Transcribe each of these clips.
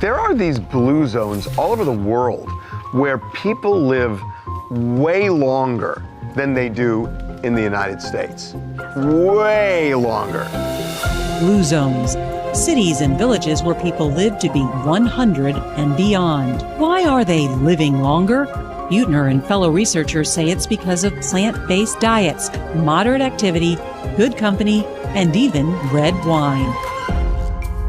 There are these blue zones all over the world where people live way longer than they do in the United States. Way longer. Blue zones, cities and villages where people live to be 100 and beyond. Why are they living longer? Buettner and fellow researchers say it's because of plant-based diets, moderate activity, good company, and even red wine.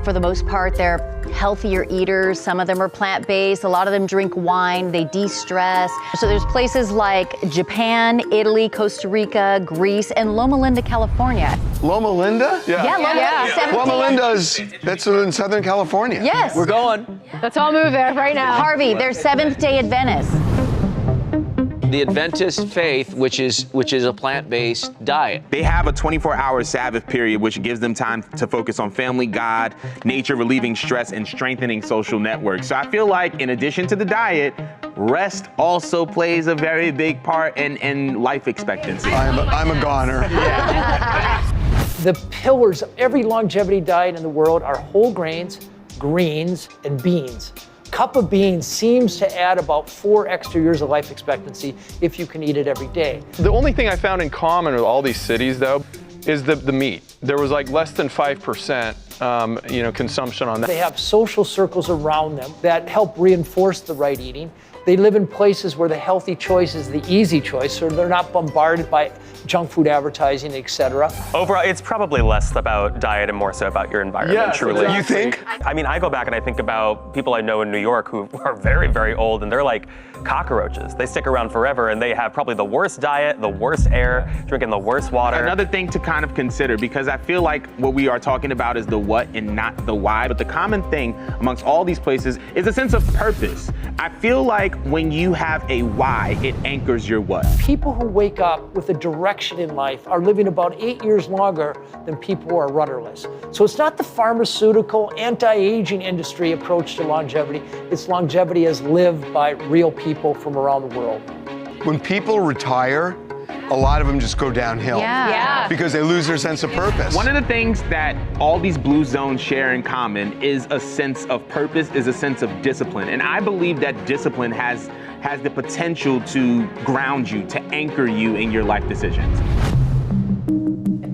For the most part, they're healthier eaters. Some of them are plant-based. A lot of them drink wine. They de-stress. So there's places like Japan, Italy, Costa Rica, Greece, and Loma Linda, California. Loma Linda? Yeah, Loma Linda. Loma Linda's, that's in Southern California. Yes. We're going. Let's all move there right now. Harvey, they're Seventh-day Adventists. The Adventist faith, which is a plant-based diet. They have a 24-hour Sabbath period, which gives them time to focus on family, God, nature, relieving stress, and strengthening social networks. So I feel like in addition to the diet, rest also plays a very big part in life expectancy. I'm a goner. The pillars of every longevity diet in the world are whole grains, greens, and beans. Cup of beans seems to add about 4 extra years of life expectancy if you can eat it every day. The only thing I found in common with all these cities, though, is the meat. There was like less than 5%, consumption on that. They have social circles around them that help reinforce the right eating. They live in places where the healthy choice is the easy choice, so they're not bombarded by junk food advertising, etc. Overall, it's probably less about diet and more so about your environment, truly. Exactly. You think? I mean, I go back and I think about people I know in New York who are very, very old, and they're like cockroaches. They stick around forever, and they have probably the worst diet, the worst air, drinking the worst water. Another thing to kind of consider, because I feel like what we are talking about is the what and not the why, but the common thing amongst all these places is a sense of purpose. I feel like when you have a why, it anchors your what. People who wake up with a direction in life are living about 8 years longer than people who are rudderless. So it's not the pharmaceutical, anti-aging industry approach to longevity. It's longevity as lived by real people from around the world. When people retire, a lot of them just go downhill. Yeah. Because they lose their sense of purpose. One of the things that all these blue zones share in common is a sense of purpose, is a sense of discipline. And I believe that discipline has the potential to ground you, to anchor you in your life decisions.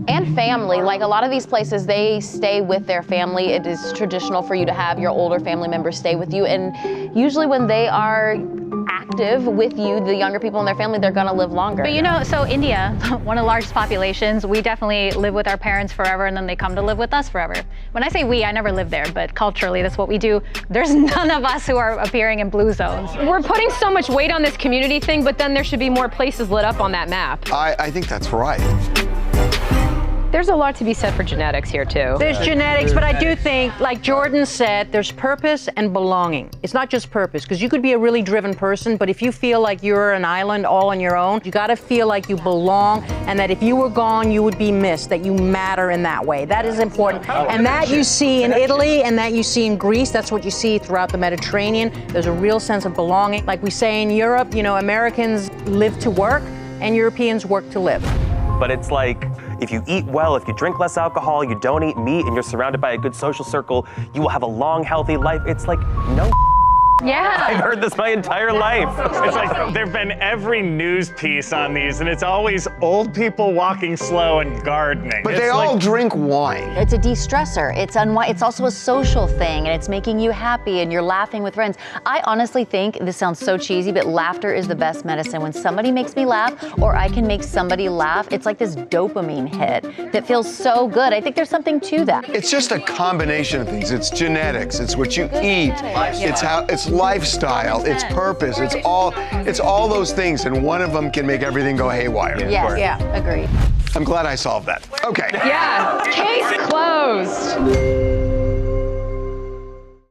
And family, like a lot of these places, they stay with their family. It is traditional for you to have your older family members stay with you. And usually when they are active with you, the younger people in their family, they're gonna live longer. But so India, one of the largest populations, we definitely live with our parents forever and then they come to live with us forever. When I say we, I never lived there, but culturally that's what we do. There's none of us who are appearing in blue zones. We're putting so much weight on this community thing, but then there should be more places lit up on that map. I think that's right. There's a lot to be said for genetics here, too. There's genetics, but I do think, like Jordan said, there's purpose and belonging. It's not just purpose, because you could be a really driven person, but if you feel like you're an island all on your own, you gotta feel like you belong, and that if you were gone, you would be missed, that you matter in that way. That is important. And that you see in Italy, and that you see in Greece, that's what you see throughout the Mediterranean. There's a real sense of belonging. Like we say in Europe, Americans live to work, and Europeans work to live. But it's like, if you eat well, if you drink less alcohol, you don't eat meat, and you're surrounded by a good social circle, you will have a long, healthy life. It's like, no. Yeah. I've heard this my entire life. It's like there've been every news piece on these, and it's always old people walking slow and gardening. But they all drink wine. It's a de-stressor. It's also a social thing, and it's making you happy, and you're laughing with friends. I honestly think, this sounds so cheesy, but laughter is the best medicine. When somebody makes me laugh, or I can make somebody laugh, it's like this dopamine hit that feels so good. I think there's something to that. It's just a combination of things. It's genetics, it's what you eat, it's lifestyle, it's purpose, it's all those things, and one of them can make everything go haywire. Yeah, agreed. I'm glad I solved that. Okay. Yeah, case closed.